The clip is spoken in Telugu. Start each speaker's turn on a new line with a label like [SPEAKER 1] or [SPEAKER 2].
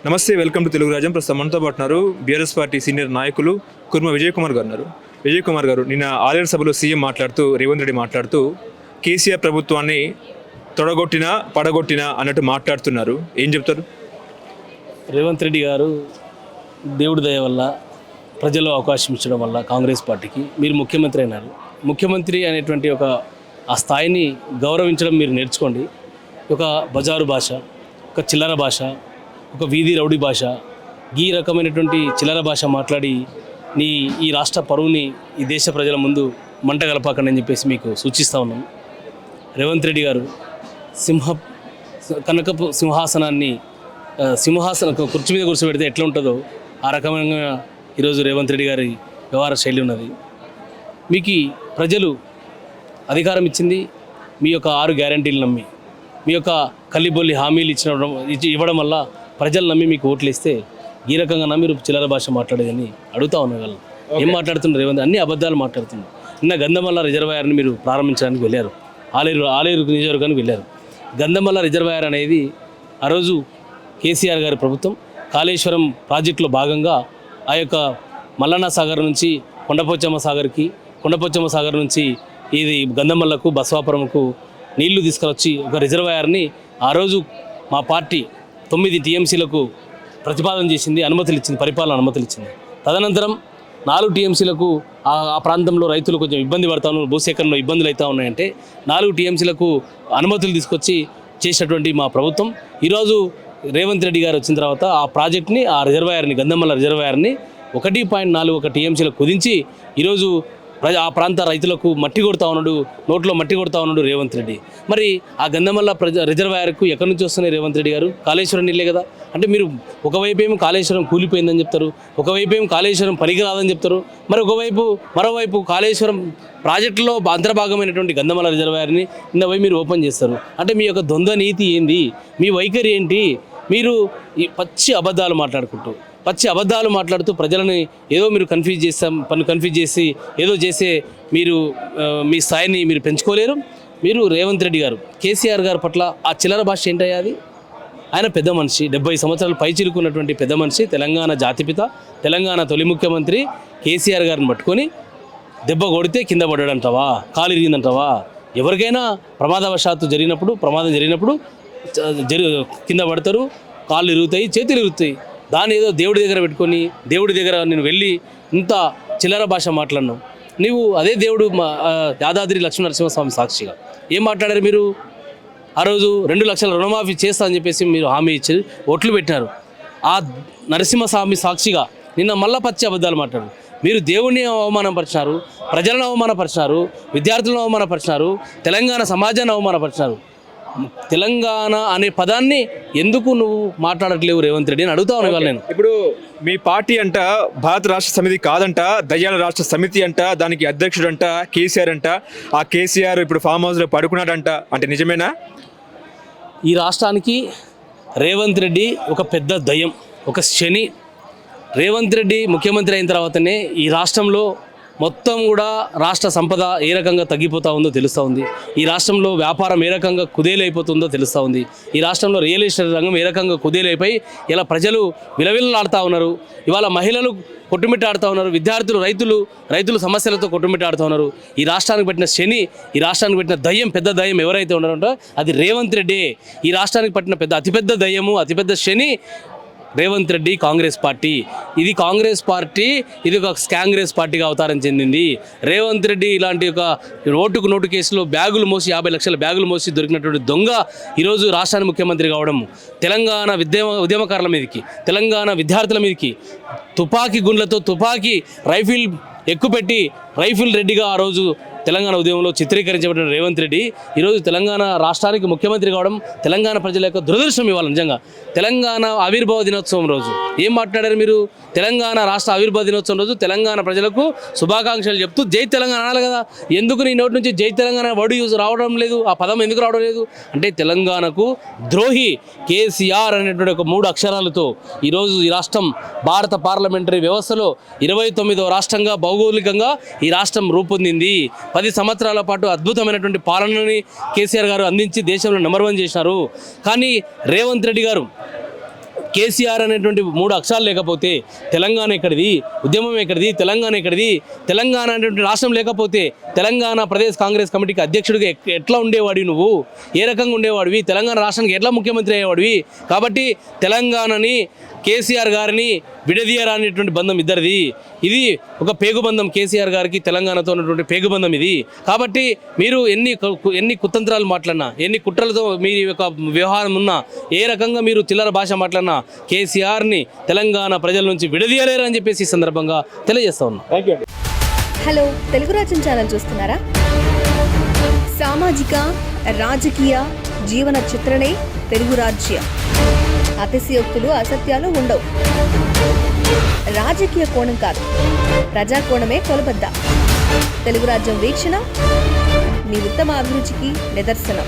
[SPEAKER 1] నమస్తే, వెల్కమ్ టు తెలుగు రాజ్యం. ప్రస్తుతం మనతో పాటు ఉన్నారు బీఆర్ఎస్ పార్టీ సీనియర్ నాయకులు కుర్మ విజయ్ కుమార్ గారు ఉన్నారు. విజయ్ కుమార్ గారు, నిన్న ఆలేరు సభలో సీఎం మాట్లాడుతూ, రేవంత్ రెడ్డి మాట్లాడుతూ కేసీఆర్ ప్రభుత్వాన్ని తొడగొట్టినా పడగొట్టినా అన్నట్టు మాట్లాడుతున్నారు. ఏం చెప్తారు?
[SPEAKER 2] రేవంత్ రెడ్డి గారు దేవుడి దయ వల్ల ప్రజల్లో అవకాశం ఇచ్చడం వల్ల కాంగ్రెస్ పార్టీకి మీరు ముఖ్యమంత్రి అయినారు. ముఖ్యమంత్రి అనేటువంటి ఆ స్థాయిని గౌరవించడం మీరు నేర్చుకోండి. ఒక బజారు భాష, ఒక చిల్లర భాష, ఒక వీధి రౌడీ భాష, ఈ రకమైనటువంటి చిల్లర భాష మాట్లాడి ఈ రాష్ట్ర పరువుని ఈ దేశ ప్రజల ముందు మంట గలపాకండి అని చెప్పేసి మీకు సూచిస్తూ ఉన్నాను. రేవంత్ రెడ్డి గారు కనకపు సింహాసన కుర్చీ మీద కూర్చోబెడితే ఎట్లా ఉంటుందో ఆ రకమైన ఈరోజు రేవంత్ రెడ్డి గారి వ్యవహార శైలి ఉన్నది. మీకు ప్రజలు అధికారం ఇచ్చింది మీ యొక్క 6 గ్యారంటీలు నమ్మి, మీ యొక్క కల్లిబొల్లి హామీలు ఇవ్వడం వల్ల ప్రజలు నమ్మి మీకు ఓట్లు ఇస్తే ఈ రకంగా మీరు చిల్లర భాష మాట్లాడేదని అడుగుతా ఉన్నారు. వాళ్ళు ఏం మాట్లాడుతున్నారు? రేవంత్ అన్ని అబద్ధాలు మాట్లాడుతున్నారు. నిన్న గంధమల్ల రిజర్వాయర్ని మీరు ప్రారంభించడానికి వెళ్ళారు. ఆలేరు నియోజకవర్గానికి వెళ్ళారు. గంధమల్ల రిజర్వాయర్ అనేది ఆ రోజు కేసీఆర్ గారి ప్రభుత్వం కాళేశ్వరం ప్రాజెక్టులో భాగంగా ఆ యొక్క మల్లన్న సాగర్ నుంచి కొండపోచమ్మ సాగర్ నుంచి ఇది గంధమల్లకు బసవాపురంకు నీళ్లు తీసుకువచ్చి ఒక రిజర్వాయర్ని ఆ రోజు మా పార్టీ 9 టీఎంసీలకు ప్రతిపాదన చేసింది, పరిపాలన అనుమతులు ఇచ్చింది. తదనంతరం 4 టీఎంసీలకు ఆ ప్రాంతంలో రైతులు కొంచెం ఇబ్బంది పడతా ఉన్నారు, భూసేకరణలో ఇబ్బందులు అవుతూ ఉన్నాయంటే 4 టీఎంసీలకు అనుమతులు తీసుకొచ్చి చేసినటువంటి మా ప్రభుత్వం ఈరోజు రేవంత్ రెడ్డి గారు వచ్చిన తర్వాత ఆ ప్రాజెక్ట్ని, ఆ రిజర్వాయర్ని, గంధమల్ల రిజర్వాయర్ని 1.41 టీఎంసీలకు కుదించి ఈరోజు ఆ ప్రాంత రైతులకు నోట్లో మట్టి కొడతా ఉన్నాడు రేవంత్ రెడ్డి. మరి ఆ గంధమల్ల రిజర్వాయర్కు ఎక్కడి నుంచి వస్తున్నాయి రేవంత్ రెడ్డి గారు? కాళేశ్వరం నీళ్ళే కదా. అంటే మీరు ఒకవైపు ఏమో కాళేశ్వరం కూలిపోయిందని చెప్తారు, ఒకవైపు ఏమో కాళేశ్వరం పనికిరాదని చెప్తారు, మరి మరోవైపు కాళేశ్వరం ప్రాజెక్టులో అంతర్భాగమైనటువంటి గంధమల్ల రిజర్వాయర్ని పోయి మీరు ఓపెన్ చేస్తారు. అంటే మీ యొక్క ద్వంద్వ నీతి ఏంది? మీ వైఖరి ఏంటి? మీరు ఈ పచ్చి అబద్ధాలు మాట్లాడుతూ ప్రజలని ఏదో మీరు కన్ఫ్యూజ్ చేసి ఏదో చేసే మీరు మీ స్థాయిని మీరు పెంచుకోలేరు. మీరు రేవంత్ రెడ్డి గారు కేసీఆర్ గారి పట్ల ఆ చిల్లర భాష ఏంటయ్యా అది? ఆయన పెద్ద మనిషి, 70 సంవత్సరాలు పైచిలుకున్నటువంటి పెద్ద మనిషి, తెలంగాణ జాతిపిత, తెలంగాణ తొలి ముఖ్యమంత్రి కేసీఆర్ గారిని పట్టుకొని దెబ్బ కొడితే కింద పడ్డాడంటావా? కాలు ఇరిగిందంటావా? ఎవరికైనా ప్రమాదం జరిగినప్పుడు కింద పడతారు, కాళ్ళు ఇరుగుతాయి, చేతులు ఇరుగుతాయి. దాన్ని ఏదో దేవుడి దగ్గర పెట్టుకొని దేవుడి దగ్గర నేను వెళ్ళి ఇంత చిల్లర భాష మాట్లాడినావు. నీవు అదే దేవుడు యాదాద్రి లక్ష్మీనరసింహస్వామి సాక్షిగా ఏం మాట్లాడారు మీరు? ఆ రోజు 2 లక్షల రుణమాఫీ చేస్తా అని చెప్పేసి మీరు హామీ ఇచ్చి ఓట్లు పెట్టినారు. ఆ నరసింహస్వామి సాక్షిగా నిన్న మళ్ళా పచ్చి అబద్ధాలు మాట్లాడారు. మీరు దేవుడిని అవమానపరిచినారు, ప్రజలను అవమానపరిచినారు, విద్యార్థులను అవమానపరిచినారు, తెలంగాణ సమాజాన్ని అవమానపరిచినారు. తెలంగాణ అనే పదాన్ని ఎందుకు నువ్వు మాట్లాడట్లేవు రేవంత్ రెడ్డి అని అడుగుతా ఉన్నాను నేను.
[SPEAKER 1] ఇప్పుడు మీ పార్టీ అంట భారత రాష్ట్ర సమితి కాదంట, దయ్యాల రాష్ట్ర సమితి అంట, దానికి అధ్యక్షుడు అంట కేసీఆర్ అంట. ఆ కేసీఆర్ ఇప్పుడు ఫామ్ హౌస్లో పడుకున్నాడంట, అంటే నిజమేనా?
[SPEAKER 2] ఈ రాష్ట్రానికి రేవంత్ రెడ్డి ఒక పెద్ద దయ్యం, ఒక శని. రేవంత్ రెడ్డి ముఖ్యమంత్రి అయిన తర్వాతనే ఈ రాష్ట్రంలో మొత్తం కూడా రాష్ట్ర సంపద ఏ రకంగా తగ్గిపోతూ ఉందో తెలుస్తూ ఉంది. ఈ రాష్ట్రంలో వ్యాపారం ఏ రకంగా కుదేలైపోతుందో తెలుస్తూ ఉంది. ఈ రాష్ట్రంలో రియల్ ఎస్టేట్ రంగం ఏ రకంగా కుదేలైపోయి ఇలా ప్రజలు విలవిలలాడుతూ ఉన్నారు. ఇవాళ మహిళలు కొట్టుమిట్టాడుతూ ఉన్నారు, విద్యార్థులు రైతులు సమస్యలతో కొట్టుమిట్టాడుతూ ఉన్నారు. ఈ రాష్ట్రానికి పెట్టిన శని, ఈ రాష్ట్రానికి పెట్టిన దయ్యం, పెద్ద దయ్యం ఎవరైతే ఉన్నారో అది రేవంత్ రెడ్డి. ఈ రాష్ట్రానికి పట్టిన అతిపెద్ద దయ్యము, అతిపెద్ద శని రేవంత్ రెడ్డి, కాంగ్రెస్ పార్టీ. ఇది కాంగ్రెస్ పార్టీ, ఇది ఒక స్కాంగ్రెస్ పార్టీగా అవతారం చెందింది. రేవంత్ రెడ్డి ఇలాంటి ఒక నోటు కేసులో 50 లక్షల బ్యాగులు మోసి దొరికినటువంటి దొంగ ఈరోజు రాష్ట్రానికి ముఖ్యమంత్రి కావడం, తెలంగాణ ఉద్యమకారుల మీదకి, తెలంగాణ విద్యార్థుల మీదకి తుపాకీ రైఫిల్ ఎక్కుపెట్టి రైఫిల్ రెడ్డిగా ఆ రోజు తెలంగాణ ఉద్యమంలో చిత్రీకరించబడిన రేవంత్ రెడ్డి ఈరోజు తెలంగాణ రాష్ట్రానికి ముఖ్యమంత్రి కావడం తెలంగాణ ప్రజల యొక్క దురదృష్టం. ఇవాళ నిజంగా తెలంగాణ ఆవిర్భావ దినోత్సవం రోజు ఏం మాట్లాడారు మీరు? తెలంగాణ రాష్ట్ర ఆవిర్భావ దినోత్సవం రోజు తెలంగాణ ప్రజలకు శుభాకాంక్షలు చెప్తూ జై తెలంగాణ అనాలి కదా. ఎందుకు నీ నోటి నుంచి జై తెలంగాణ వర్డ్ రావడం లేదు? ఆ పదం ఎందుకు రావడం లేదు? అంటే తెలంగాణకు ద్రోహి కేసీఆర్ అనేటువంటి ఒక 3 అక్షరాలతో ఈరోజు ఈ రాష్ట్రం భారత పార్లమెంటరీ వ్యవస్థలో 29వ రాష్ట్రంగా భౌగోళికంగా ఈ రాష్ట్రం రూపొందింది. 10 సంవత్సరాల పాటు అద్భుతమైనటువంటి పాలనని కేసీఆర్ గారు అందించి దేశంలో నంబర్ 1 చేశారు. కానీ రేవంత్ రెడ్డి గారు కేసీఆర్ అనేటువంటి 3 అక్షరాలు లేకపోతే తెలంగాణ ఎక్కడిది, ఉద్యమం ఎక్కడిది, తెలంగాణ ఎక్కడిది, తెలంగాణ అనేటువంటి రాష్ట్రం లేకపోతే తెలంగాణ ప్రదేశ్ కాంగ్రెస్ కమిటీకి అధ్యక్షుడిగా ఎట్లా ఉండేవాడివి నువ్వు, ఏ రకంగా ఉండేవాడివి, తెలంగాణ రాష్ట్రానికి ఎట్లా ముఖ్యమంత్రి అయ్యేవాడివి. కాబట్టి తెలంగాణని కేసీఆర్ గారిని విడదీయరా అనేటువంటి బంధం ఇద్దరిది. ఇది ఒక పేగుబంధం, కేసీఆర్ గారికి తెలంగాణతో ఉన్నటువంటి పేగుబంధం ఇది. కాబట్టి మీరు ఎన్ని కుతంత్రాలు మాట్లాడినా, ఎన్ని కుట్రలతో మీ యొక్క వ్యవహారం ఉన్నా, ఏ రకంగా మీరు చిల్లర భాష మాట్లాడినా కేసీఆర్ని తెలంగాణ ప్రజల నుంచి విడదీయలేరు అని చెప్పేసి ఈ సందర్భంగా తెలియజేస్తా ఉన్నా.
[SPEAKER 1] Thank you.
[SPEAKER 3] హలో, తెలుగు రాజ్యం ఛానల్ చూస్తున్నారా? సామాజిక రాజకీయ జీవన చిత్రణే తెలుగు రాజ్యం. అతిశయోక్తులు అసత్యాలు ఉండవు. రాజకీయ కోణం కాదు, ప్రజా కోణమే కొలబద్ద. తెలుగు రాజ్యం వీక్షణ మీ ఉత్తమ అభిరుచికి నిదర్శనం.